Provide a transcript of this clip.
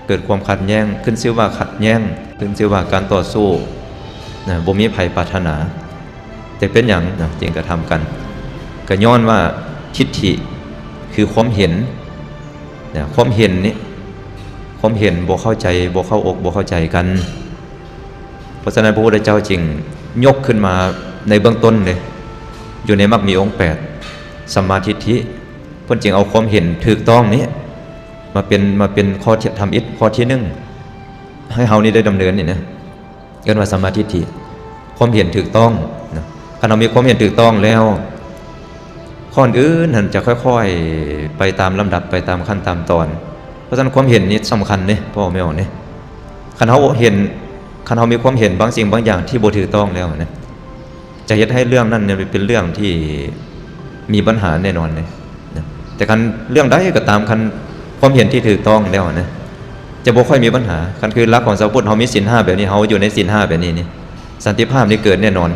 เกิดความขัดแย้งขึ้นชื่อว่าขัดแย้งขึ้นชื่อว่าการต่อสู้นะบ่มีภัยปรารถนาแต่เป็นอย่างนะจึงกระทำกันก็ย้อนว่าทิฏฐิคือความเห็นนะความเห็นนี้ความเห็นบ่เข้าใจบ่เข้าอกบ่เข้าใจกันเพราะฉะนั้นพระพุทธเจ้าจึงยกขึ้นมาในเบื้องต้นเลยอยู่ในมรรคมีองค์8สัมมาทิฏฐิเพิ่นจึงเอาความเห็นถูกต้องนี้มาเป็นข้อทำอิฐข้อที่1ให้เฮานี่ได้ดำเนินนี่นะเรียกว่าสัมมาทิฏฐิความเห็นถูกต้องนะถ้าเรามีความเห็นถูกต้องแล้วข้ออื่นมันจะค่อยๆไปตามลำดับไปตามขั้นตามตอนเพราะฉะนั้นความเห็นนี้สำคัญเนี่ยพ่อแม่เนี่ยคันเฮามีความเห็นบางสิ่งบางอย่างที่บ่ถูกต้องแล้วนะจะเฮ็ดให้เรื่องนั้นเนี่ยเป็นเรื่องที่มีปัญหาแน่นอนเลยนะแต่คันเรื่องใดก็ตามคันความเห็นที่ถูกต้องแล้วนะจะบ่ค่อยมีปัญหาคันคือหลักของชาวพุทธเฮามีศีล5แบบนี้เฮาอยู่ในศีล5แบบนี้นี่สันติภาพนี่เกิดแน่นอน